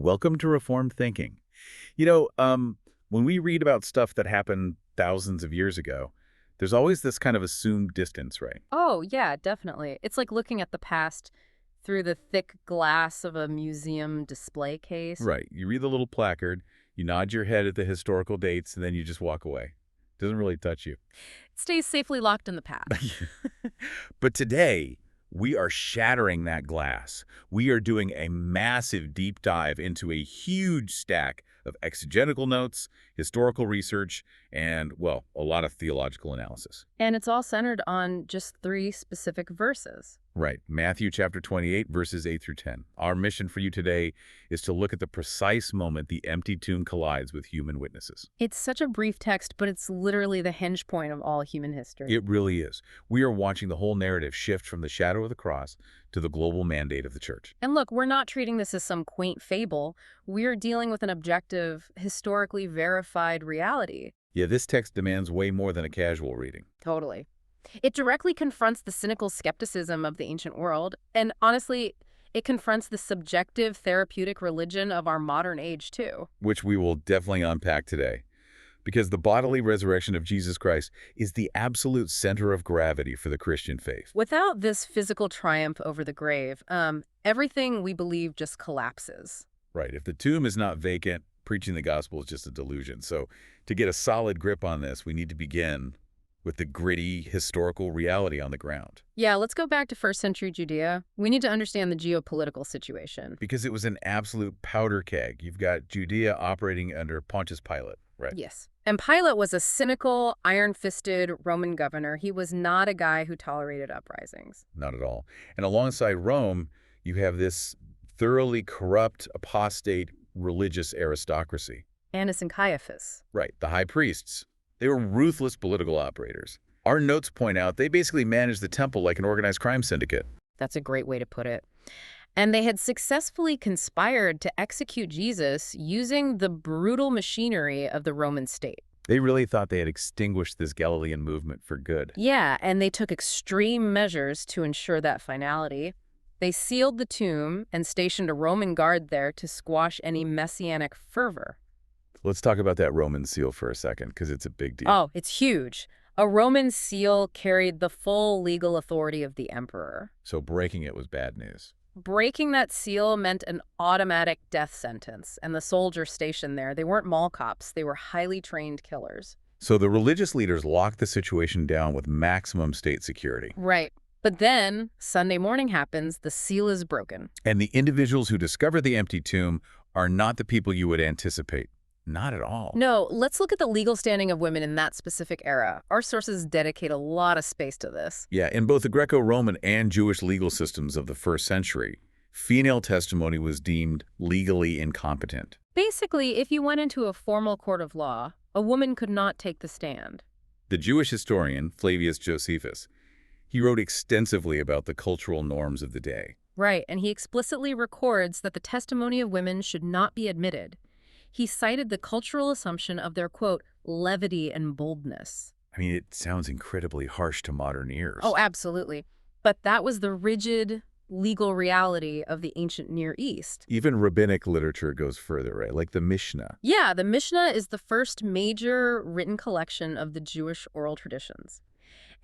Welcome to Reformed Thinking. You know, when we read about stuff that happened thousands of years ago, there's always this kind of assumed distance, right? Oh, yeah, definitely. It's like looking at the past through the thick glass of a museum display case. Right. You read the little placard, you nod your head at the historical dates, and then you just walk away. Doesn't really touch you. It stays safely locked in the past. But today, we are shattering that glass. We are doing a massive deep dive into a huge stack of exegetical notes, historical research, and, well, a lot of theological analysis. And it's all centered on just 3 specific verses. Right. Matthew chapter 28, verses 8 through 10. Our mission for you today is to look at the precise moment the empty tomb collides with human witnesses. It's such a brief text, but it's literally the hinge point of all human history. It really is. We are watching the whole narrative shift from the shadow of the cross to the global mandate of the church. And look, we're not treating this as some quaint fable. We're dealing with an objective, historically verified reality. Yeah, this text demands way more than a casual reading. Totally. It directly confronts the cynical skepticism of the ancient world, and honestly, it confronts the subjective therapeutic religion of our modern age, too. Which we will definitely unpack today. Because the bodily resurrection of Jesus Christ is the absolute center of gravity for the Christian faith. Without this physical triumph over the grave, everything we believe just collapses. Right. If the tomb is not vacant, preaching the gospel is just a delusion. So to get a solid grip on this, we need to begin with the gritty historical reality on the ground. Yeah, let's go back to first century Judea. We need to understand the geopolitical situation. Because it was an absolute powder keg. You've got Judea operating under Pontius Pilate, right? Yes. And Pilate was a cynical, iron-fisted Roman governor. He was not a guy who tolerated uprisings. Not at all. And alongside Rome, you have this thoroughly corrupt, apostate religious aristocracy. Annas and Caiaphas. Right, the high priests. They were ruthless political operators. Our notes point out they basically managed the temple like an organized crime syndicate. That's a great way to put it. And they had successfully conspired to execute Jesus using the brutal machinery of the Roman state. They really thought they had extinguished this Galilean movement for good. Yeah, and they took extreme measures to ensure that finality. They sealed the tomb and stationed a Roman guard there to squash any messianic fervor. Let's talk about that Roman seal for a second, because it's a big deal. Oh, it's huge. A Roman seal carried the full legal authority of the emperor. So breaking it was bad news. Breaking that seal meant an automatic death sentence, and the soldiers stationed there, they weren't mall cops, they were highly trained killers. So the religious leaders locked the situation down with maximum state security. Right. But then, Sunday morning happens, the seal is broken. And the individuals who discover the empty tomb are not the people you would anticipate. Not at all. No, let's look at the legal standing of women in that specific era. Our sources dedicate a lot of space to this. Yeah, in both the Greco-Roman and Jewish legal systems of the first century, female testimony was deemed legally incompetent. Basically, if you went into a formal court of law, a woman could not take the stand. The Jewish historian, Flavius Josephus, he wrote extensively about the cultural norms of the day. Right, and he explicitly records that the testimony of women should not be admitted. He cited the cultural assumption of their, quote, levity and boldness. I mean, it sounds incredibly harsh to modern ears. Oh, absolutely. But that was the rigid legal reality of the ancient Near East. Even rabbinic literature goes further, right? Like the Mishnah. Yeah, the Mishnah is the first major written collection of the Jewish oral traditions.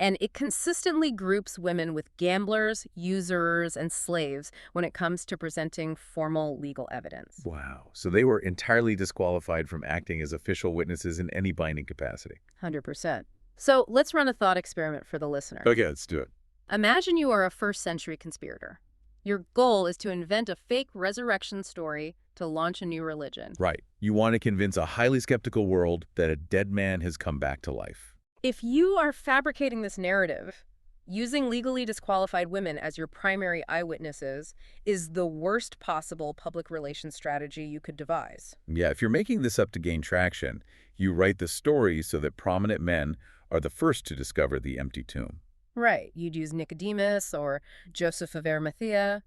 And it consistently groups women with gamblers, usurers, and slaves when it comes to presenting formal legal evidence. Wow. So they were entirely disqualified from acting as official witnesses in any binding capacity. 100%. So let's run a thought experiment for the listener. Okay, let's do it. Imagine you are a first-century conspirator. Your goal is to invent a fake resurrection story to launch a new religion. Right. You want to convince a highly skeptical world that a dead man has come back to life. If you are fabricating this narrative, using legally disqualified women as your primary eyewitnesses is the worst possible public relations strategy you could devise. Yeah, if you're making this up to gain traction, you write the story so that prominent men are the first to discover the empty tomb. Right. You'd use Nicodemus or Joseph of Arimathea,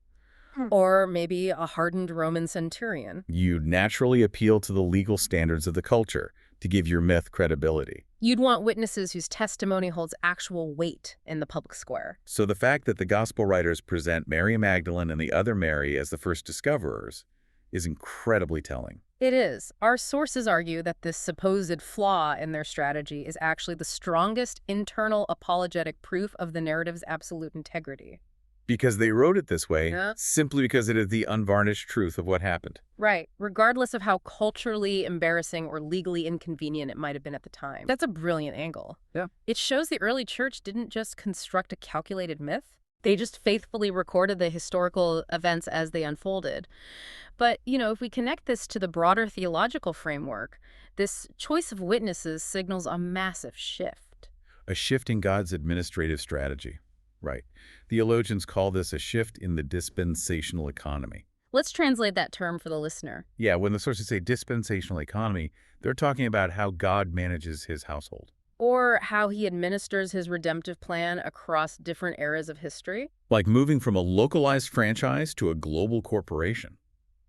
or maybe a hardened Roman centurion. You naturally appeal to the legal standards of the culture to give your myth credibility. You'd want witnesses whose testimony holds actual weight in the public square. So the fact that the gospel writers present Mary Magdalene and the other Mary as the first discoverers is incredibly telling. It is. Our sources argue that this supposed flaw in their strategy is actually the strongest internal apologetic proof of the narrative's absolute integrity. Because they wrote it this way, Yeah. simply because it is the unvarnished truth of what happened. Right, regardless of how culturally embarrassing or legally inconvenient it might have been at the time. That's a brilliant angle. Yeah. It shows the early church didn't just construct a calculated myth. They just faithfully recorded the historical events as they unfolded. But, if we connect this to the broader theological framework, this choice of witnesses signals a massive shift. A shift in God's administrative strategy. Right. Theologians call this a shift in the dispensational economy. Let's translate that term for the listener. Yeah, when the sources say dispensational economy, they're talking about how God manages his household. Or how he administers his redemptive plan across different eras of history. Like moving from a localized franchise to a global corporation.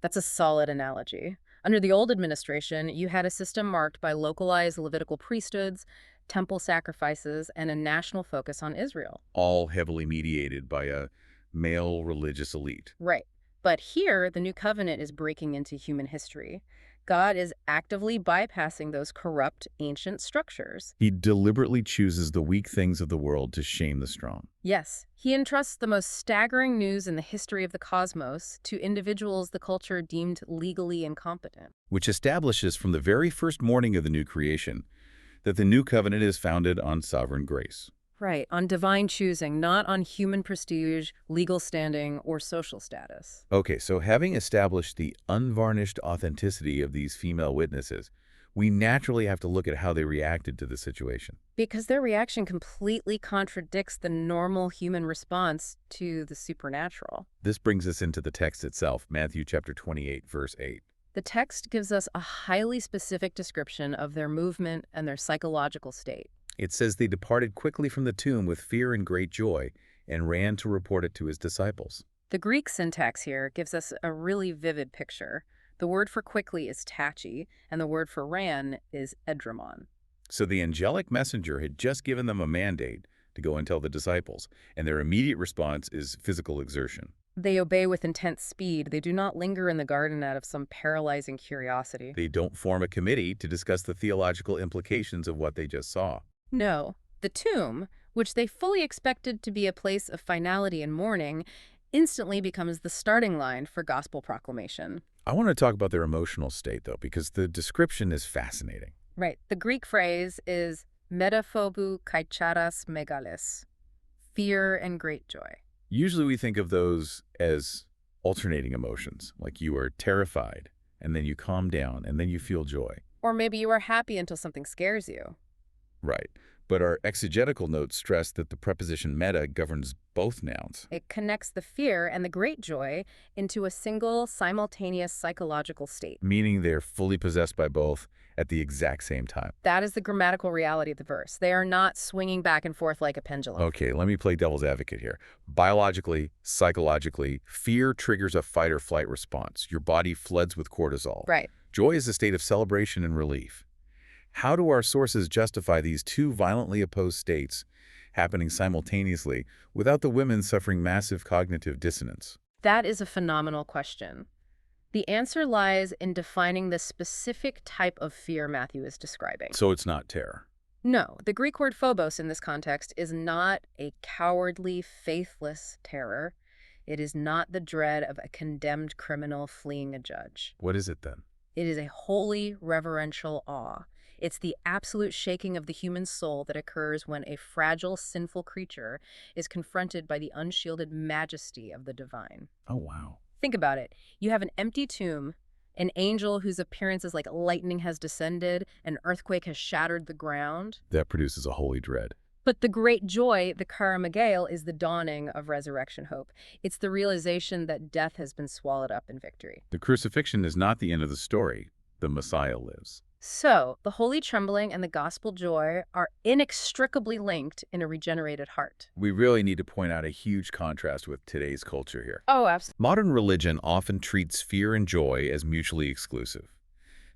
That's a solid analogy. Under the old administration, you had a system marked by localized Levitical priesthoods, temple sacrifices, and a national focus on Israel. All heavily mediated by a male religious elite. Right. But here, the new covenant is breaking into human history. God is actively bypassing those corrupt, ancient structures. He deliberately chooses the weak things of the world to shame the strong. Yes, he entrusts the most staggering news in the history of the cosmos to individuals the culture deemed legally incompetent. Which establishes from the very first morning of the new creation that the new covenant is founded on sovereign grace. Right, on divine choosing, not on human prestige, legal standing, or social status. Okay, so having established the unvarnished authenticity of these female witnesses, we naturally have to look at how they reacted to the situation. Because their reaction completely contradicts the normal human response to the supernatural. This brings us into the text itself, Matthew chapter 28, verse 8. The text gives us a highly specific description of their movement and their psychological state. It says they departed quickly from the tomb with fear and great joy and ran to report it to his disciples. The Greek syntax here gives us a really vivid picture. The word for quickly is tachi, and the word for ran is edramon. So the angelic messenger had just given them a mandate to go and tell the disciples, and their immediate response is physical exertion. They obey with intense speed. They do not linger in the garden out of some paralyzing curiosity. They don't form a committee to discuss the theological implications of what they just saw. No, the tomb, which they fully expected to be a place of finality and mourning, instantly becomes the starting line for gospel proclamation. I want to talk about their emotional state, though, because the description is fascinating. Right. The Greek phrase is metaphobu kaicharas megales, fear and great joy. Usually we think of those as alternating emotions, like you are terrified, and then you calm down, and then you feel joy. Or maybe you are happy until something scares you. Right. But our exegetical notes stress that the preposition meta governs both nouns. It connects the fear and the great joy into a single, simultaneous psychological state. Meaning they're fully possessed by both at the exact same time. That is the grammatical reality of the verse. They are not swinging back and forth like a pendulum. Okay, let me play devil's advocate here. Biologically, psychologically, fear triggers a fight or flight response. Your body floods with cortisol. Right. Joy is a state of celebration and relief. How do our sources justify these two violently opposed states happening simultaneously without the women suffering massive cognitive dissonance? That is a phenomenal question. The answer lies in defining the specific type of fear Matthew is describing. So it's not terror. No, the Greek word phobos in this context is not a cowardly, faithless terror. It is not the dread of a condemned criminal fleeing a judge. What is it then? It is a holy, reverential awe. It's the absolute shaking of the human soul that occurs when a fragile, sinful creature is confronted by the unshielded majesty of the divine. Oh, wow. Think about it. You have an empty tomb, an angel whose appearance is like lightning has descended, an earthquake has shattered the ground. That produces a holy dread. But the great joy, the karamagale, is the dawning of resurrection hope. It's the realization that death has been swallowed up in victory. The crucifixion is not the end of the story. The Messiah lives. So, the holy trembling and the gospel joy are inextricably linked in a regenerated heart. We really need to point out a huge contrast with today's culture here. Oh, absolutely. Modern religion often treats fear and joy as mutually exclusive.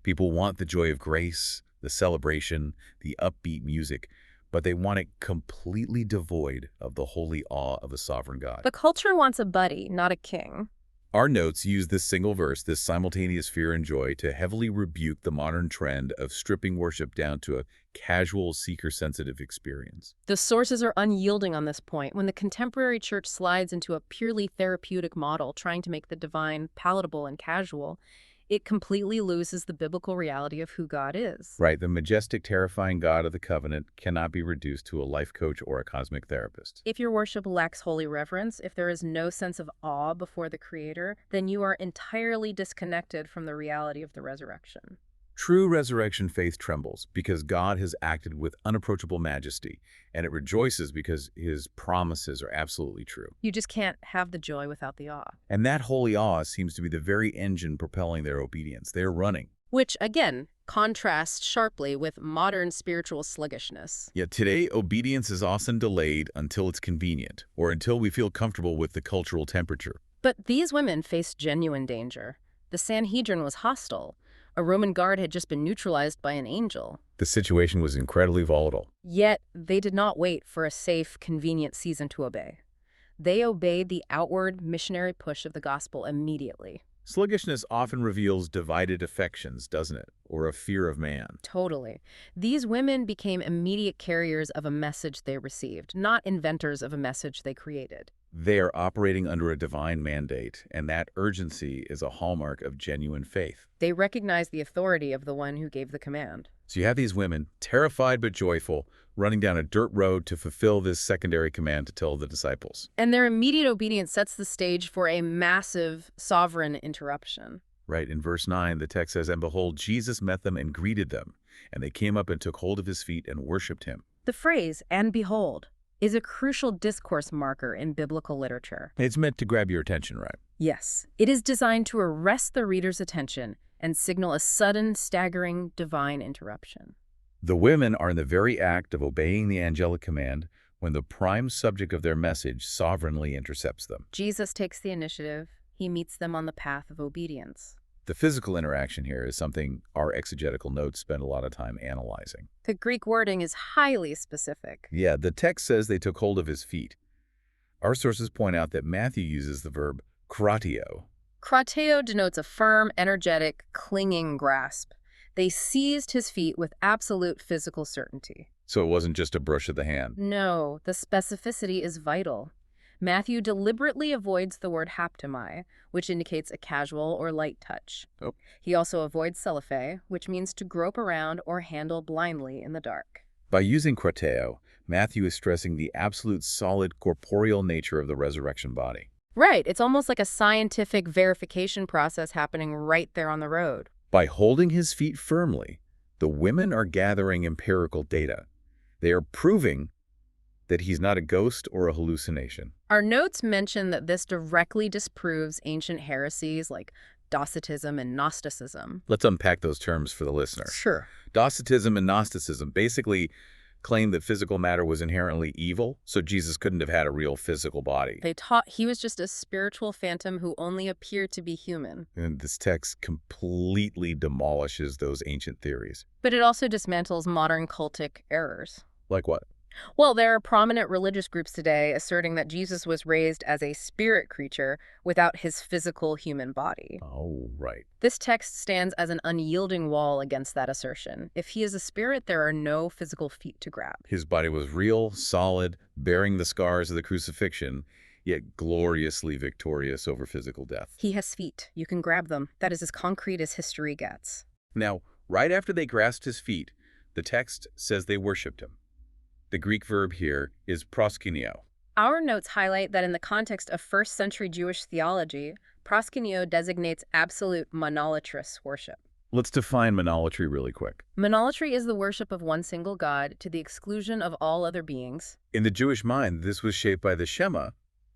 People want the joy of grace, the celebration, the upbeat music, but they want it completely devoid of the holy awe of a sovereign God. The culture wants a buddy, not a king. Our notes use this single verse, this simultaneous fear and joy, to heavily rebuke the modern trend of stripping worship down to a casual, seeker-sensitive experience. The sources are unyielding on this point. When the contemporary church slides into a purely therapeutic model, trying to make the divine palatable and casual, it completely loses the biblical reality of who God is. Right, the majestic, terrifying God of the covenant cannot be reduced to a life coach or a cosmic therapist. If your worship lacks holy reverence, if there is no sense of awe before the Creator, then you are entirely disconnected from the reality of the resurrection. True resurrection faith trembles because God has acted with unapproachable majesty, and it rejoices because his promises are absolutely true. You just can't have the joy without the awe. And that holy awe seems to be the very engine propelling their obedience. They're running. Which, again, contrasts sharply with modern spiritual sluggishness. Yet today, obedience is often delayed until it's convenient, or until we feel comfortable with the cultural temperature. But these women faced genuine danger. The Sanhedrin was hostile. A Roman guard had just been neutralized by an angel. The situation was incredibly volatile. Yet, they did not wait for a safe, convenient season to obey. They obeyed the outward missionary push of the gospel immediately. Sluggishness often reveals divided affections, doesn't it? Or a fear of man. Totally. These women became immediate carriers of a message they received, not inventors of a message they created. They are operating under a divine mandate, and that urgency is a hallmark of genuine faith. They recognize the authority of the one who gave the command. So you have these women, terrified but joyful, running down a dirt road to fulfill this secondary command to tell the disciples. And their immediate obedience sets the stage for a massive, sovereign interruption. Right, in verse 9, the text says, "And behold, Jesus met them and greeted them, and they came up and took hold of his feet and worshipped him." The phrase, "and behold," is a crucial discourse marker in biblical literature. It's meant to grab your attention, right? Yes, it is designed to arrest the reader's attention and signal a sudden, staggering, divine interruption. The women are in the very act of obeying the angelic command when the prime subject of their message sovereignly intercepts them. Jesus takes the initiative. He meets them on the path of obedience. The physical interaction here is something our exegetical notes spend a lot of time analyzing. The Greek wording is highly specific. Yeah, the text says they took hold of his feet. Our sources point out that Matthew uses the verb kratio. Krateo denotes a firm, energetic, clinging grasp. They seized his feet with absolute physical certainty. So it wasn't just a brush of the hand. No, the specificity is vital. Matthew deliberately avoids the word haptomai, which indicates a casual or light touch. Oh. He also avoids seliphe, which means to grope around or handle blindly in the dark. By using krateo, Matthew is stressing the absolute solid corporeal nature of the resurrection body. Right, it's almost like a scientific verification process happening right there on the road. By holding his feet firmly, the women are gathering empirical data. They are proving that he's not a ghost or a hallucination. Our notes mention that this directly disproves ancient heresies like Docetism and Gnosticism. Let's unpack those terms for the listener. Sure. Docetism and Gnosticism basically claimed that physical matter was inherently evil, so Jesus couldn't have had a real physical body. They taught he was just a spiritual phantom who only appeared to be human. And this text completely demolishes those ancient theories. But it also dismantles modern cultic errors. Like what? Well, there are prominent religious groups today asserting that Jesus was raised as a spirit creature without his physical human body. Oh, right. This text stands as an unyielding wall against that assertion. If he is a spirit, there are no physical feet to grab. His body was real, solid, bearing the scars of the crucifixion, yet gloriously victorious over physical death. He has feet. You can grab them. That is as concrete as history gets. Now, right after they grasped his feet, the text says they worshipped him. The Greek verb here is proskuneo. Our notes highlight that in the context of first-century Jewish theology, proskuneo designates absolute monolatrous worship. Let's define monolatry really quick. Monolatry is the worship of one single God to the exclusion of all other beings. In the Jewish mind, this was shaped by the Shema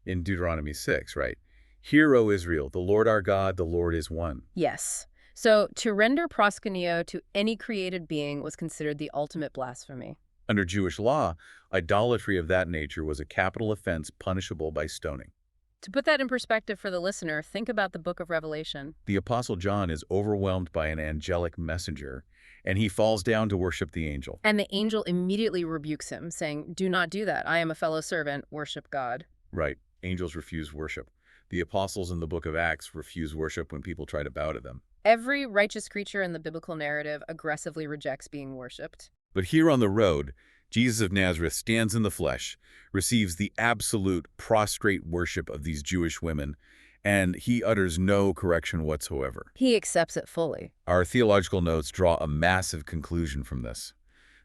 in Deuteronomy 6, right? Hear, O Israel, the Lord our God, the Lord is one. Yes. So to render proskuneo to any created being was considered the ultimate blasphemy. Under Jewish law, idolatry of that nature was a capital offense punishable by stoning. To put that in perspective for the listener, think about the book of Revelation. The Apostle John is overwhelmed by an angelic messenger, and he falls down to worship the angel. And the angel immediately rebukes him, saying, "Do not do that. I am a fellow servant. Worship God." Right. Angels refuse worship. The apostles in the book of Acts refuse worship when people try to bow to them. Every righteous creature in the biblical narrative aggressively rejects being worshipped. But here on the road, Jesus of Nazareth stands in the flesh, receives the absolute prostrate worship of these Jewish women, and he utters no correction whatsoever. He accepts it fully. Our theological notes draw a massive conclusion from this.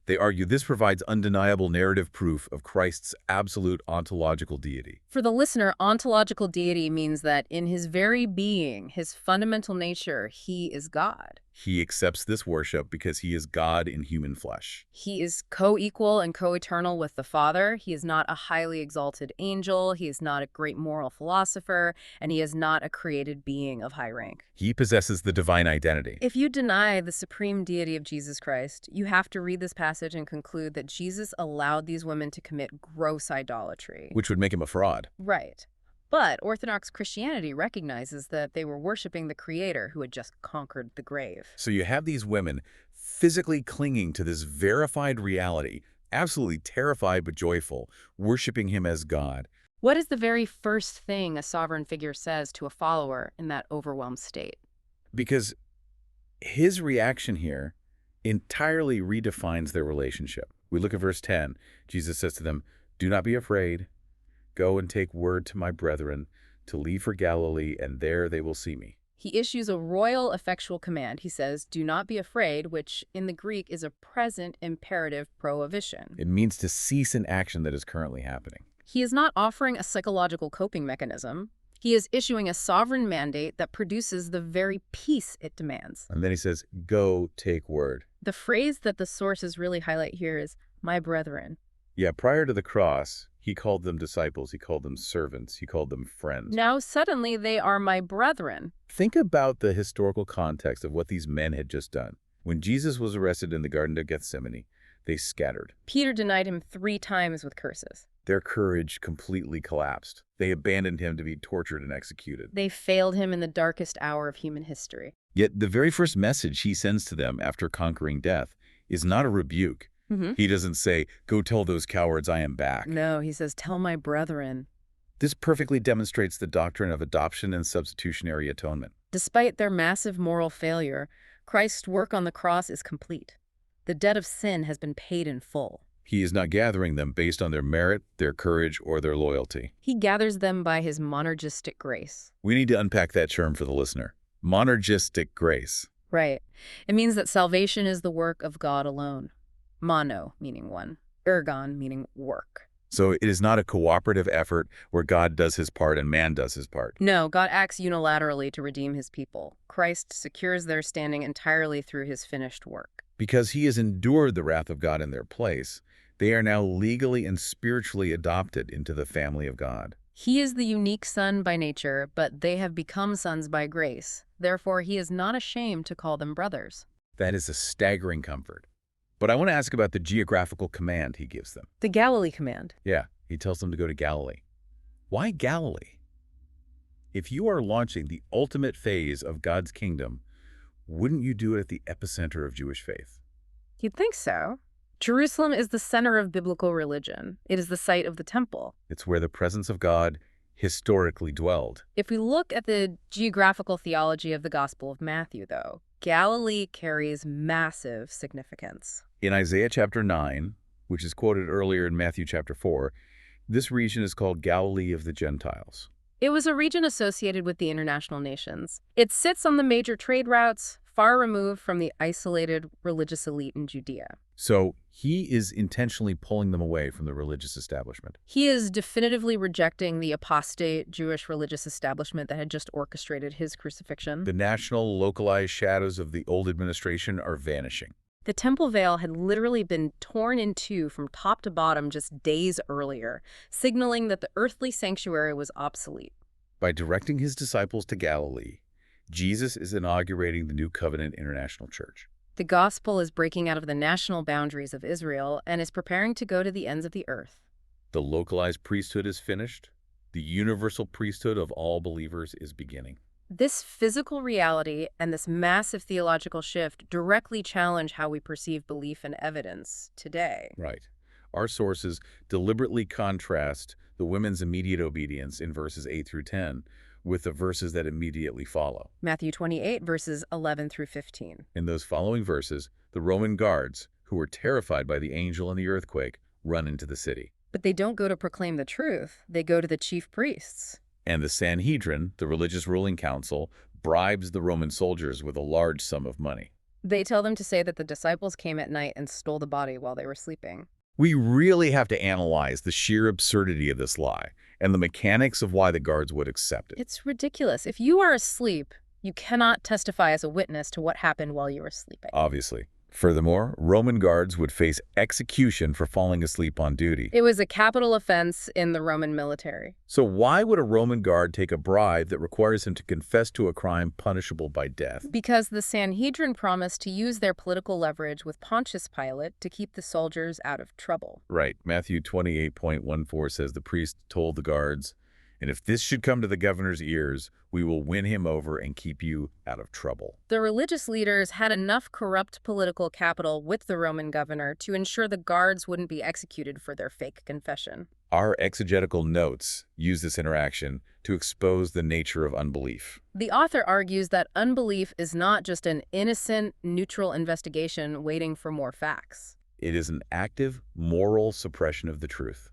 They argue this provides undeniable narrative proof of Christ's absolute ontological deity. For the listener, ontological deity means that in his very being, his fundamental nature, he is God. He accepts this worship because he is God in human flesh. He is co-equal and co-eternal with the Father. He is not a highly exalted angel. He is not a great moral philosopher. And he is not a created being of high rank. He possesses the divine identity. If you deny the supreme deity of Jesus Christ, you have to read this passage and conclude that Jesus allowed these women to commit gross idolatry. Which would make him a fraud. Right. But Orthodox Christianity recognizes that they were worshiping the Creator who had just conquered the grave. So you have these women physically clinging to this verified reality, absolutely terrified but joyful, worshiping him as God. What is the very first thing a sovereign figure says to a follower in that overwhelmed state? Because his reaction here entirely redefines their relationship. We look at verse 10. Jesus says to them, "Do not be afraid. Go and take word to my brethren to leave for Galilee, and there they will see me." He issues a royal effectual command. He says, "Do not be afraid," which in the Greek is a present imperative prohibition. It means to cease an action that is currently happening. He is not offering a psychological coping mechanism. He is issuing a sovereign mandate that produces the very peace it demands. And then he says, "Go take word." The phrase that the sources really highlight here is, "my brethren." Yeah, prior to the cross, he called them disciples, he called them servants, he called them friends. Now suddenly they are my brethren. Think about the historical context of what these men had just done. When Jesus was arrested in the Garden of Gethsemane, they scattered. Peter denied him 3 times with curses. Their courage completely collapsed. They abandoned him to be tortured and executed. They failed him in the darkest hour of human history. Yet the very first message he sends to them after conquering death is not a rebuke. He doesn't say, "Go tell those cowards I am back." No, he says, "Tell my brethren." This perfectly demonstrates the doctrine of adoption and substitutionary atonement. Despite their massive moral failure, Christ's work on the cross is complete. The debt of sin has been paid in full. He is not gathering them based on their merit, their courage, or their loyalty. He gathers them by his monergistic grace. We need to unpack that term for the listener. Monergistic grace. Right. It means that salvation is the work of God alone. Mono, meaning one. Ergon, meaning work. So it is not a cooperative effort where God does his part and man does his part. No, God acts unilaterally to redeem his people. Christ secures their standing entirely through his finished work. Because he has endured the wrath of God in their place, they are now legally and spiritually adopted into the family of God. He is the unique son by nature, but they have become sons by grace. Therefore, he is not ashamed to call them brothers. That is a staggering comfort. But I want to ask about the geographical command he gives them. The Galilee command. Yeah, he tells them to go to Galilee. Why Galilee? If you are launching the ultimate phase of God's kingdom, wouldn't you do it at the epicenter of Jewish faith? You'd think so. Jerusalem is the center of biblical religion. It is the site of the temple. It's where the presence of God historically dwelled. If we look at the geographical theology of the Gospel of Matthew, though, Galilee carries massive significance. In Isaiah chapter 9, which is quoted earlier in Matthew chapter 4, this region is called Galilee of the Gentiles. It was a region associated with the international nations. It sits on the major trade routes, far removed from the isolated religious elite in Judea. So he is intentionally pulling them away from the religious establishment. He is definitively rejecting the apostate Jewish religious establishment that had just orchestrated his crucifixion. The national, localized shadows of the old administration are vanishing. The temple veil had literally been torn in two from top to bottom just days earlier, signaling that the earthly sanctuary was obsolete. By directing his disciples to Galilee, Jesus is inaugurating the New Covenant International Church. The gospel is breaking out of the national boundaries of Israel and is preparing to go to the ends of the earth. The localized priesthood is finished. The universal priesthood of all believers is beginning. This physical reality and this massive theological shift directly challenge how we perceive belief and evidence today. Right. Our sources deliberately contrast the women's immediate obedience in verses 8 through 10 with the verses that immediately follow. Matthew 28, verses 11 through 15. In those following verses, the Roman guards, who were terrified by the angel and the earthquake, run into the city. But they don't go to proclaim the truth. They go to the chief priests. And the Sanhedrin, the religious ruling council, bribes the Roman soldiers with a large sum of money. They tell them to say that the disciples came at night and stole the body while they were sleeping. We really have to analyze the sheer absurdity of this lie and the mechanics of why the guards would accept it. It's ridiculous. If you are asleep, you cannot testify as a witness to what happened while you were sleeping. Obviously. Furthermore, Roman guards would face execution for falling asleep on duty. It was a capital offense in the Roman military. So why would a Roman guard take a bribe that requires him to confess to a crime punishable by death? Because the Sanhedrin promised to use their political leverage with Pontius Pilate to keep the soldiers out of trouble. Right. Matthew 28.14 says the priest told the guards, "And if this should come to the governor's ears, we will win him over and keep you out of trouble." The religious leaders had enough corrupt political capital with the Roman governor to ensure the guards wouldn't be executed for their fake confession. Our exegetical notes use this interaction to expose the nature of unbelief. The author argues that unbelief is not just an innocent, neutral investigation waiting for more facts. It is an active, moral suppression of the truth.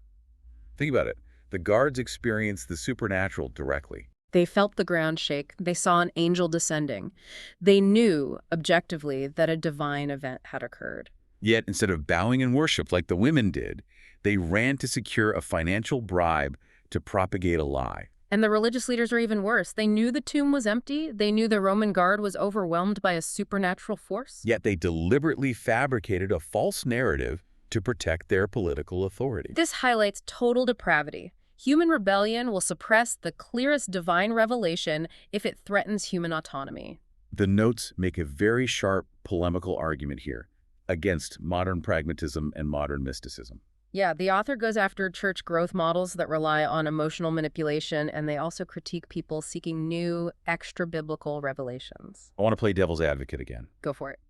Think about it. The guards experienced the supernatural directly. They felt the ground shake. They saw an angel descending. They knew, objectively, that a divine event had occurred. Yet, instead of bowing in worship like the women did, they ran to secure a financial bribe to propagate a lie. And the religious leaders are even worse. They knew the tomb was empty. They knew the Roman guard was overwhelmed by a supernatural force. Yet they deliberately fabricated a false narrative to protect their political authority. This highlights total depravity. Human rebellion will suppress the clearest divine revelation if it threatens human autonomy. The notes make a very sharp polemical argument here against modern pragmatism and modern mysticism. Yeah, the author goes after church growth models that rely on emotional manipulation, and they also critique people seeking new, extra-biblical revelations. I want to play devil's advocate again. Go for it.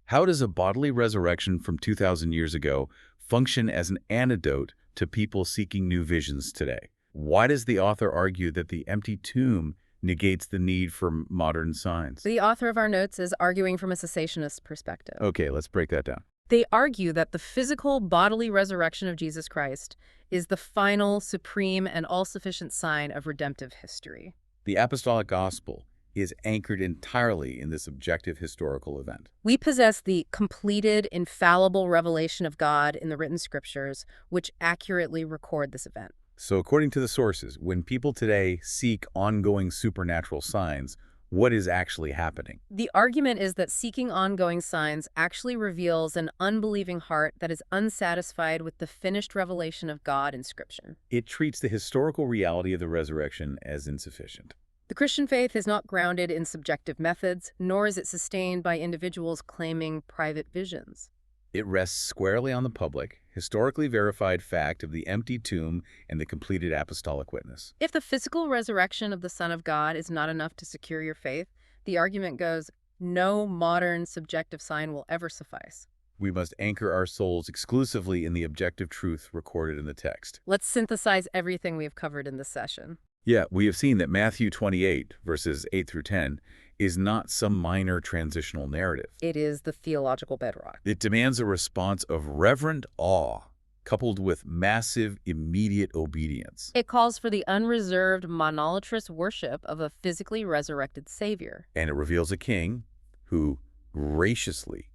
How does a bodily resurrection from 2,000 years ago function as an antidote to people seeking new visions today? Why does the author argue that the empty tomb negates the need for modern signs? The author of our notes is arguing from a cessationist perspective. Okay, let's break that down. They argue that the physical bodily resurrection of Jesus Christ is the final, supreme, and all-sufficient sign of redemptive history. The apostolic gospel is anchored entirely in this objective historical event. We possess the completed, infallible revelation of God in the written scriptures, which accurately record this event. So according to the sources, when people today seek ongoing supernatural signs, what is actually happening? The argument is that seeking ongoing signs actually reveals an unbelieving heart that is unsatisfied with the finished revelation of God in Scripture. It treats the historical reality of the resurrection as insufficient. The Christian faith is not grounded in subjective methods, nor is it sustained by individuals claiming private visions. It rests squarely on the public, historically verified fact of the empty tomb and the completed apostolic witness. If the physical resurrection of the Son of God is not enough to secure your faith, the argument goes, no modern subjective sign will ever suffice. We must anchor our souls exclusively in the objective truth recorded in the text. Let's synthesize everything we have covered in this session. Yeah, we have seen that Matthew 28, verses 8 through 10, is not some minor transitional narrative. It is the theological bedrock. It demands a response of reverent awe, coupled with massive, immediate obedience. It calls for the unreserved, monolatrous worship of a physically resurrected Savior. And it reveals a king who graciously,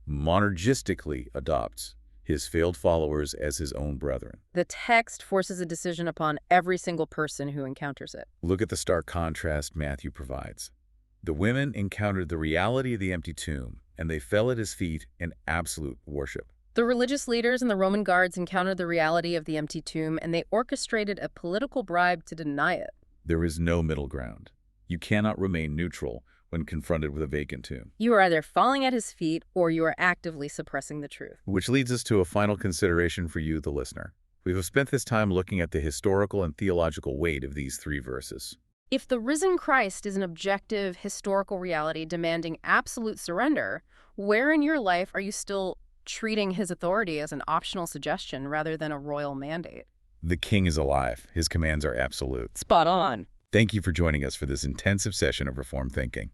monergistically adopts his failed followers as his own brethren. The text forces a decision upon every single person who encounters it. Look at the stark contrast Matthew provides. The women encountered the reality of the empty tomb, and they fell at his feet in absolute worship. The religious leaders and the Roman guards encountered the reality of the empty tomb, and they orchestrated a political bribe to deny it. There is no middle ground. You cannot remain neutral when confronted with a vacant tomb. You are either falling at his feet or you are actively suppressing the truth. Which leads us to a final consideration for you, the listener. We have spent this time looking at the historical and theological weight of these three verses. If the risen Christ is an objective, historical reality demanding absolute surrender, where in your life are you still treating his authority as an optional suggestion rather than a royal mandate? The king is alive. His commands are absolute. Spot on. Thank you for joining us for this intensive session of Reformed Thinking.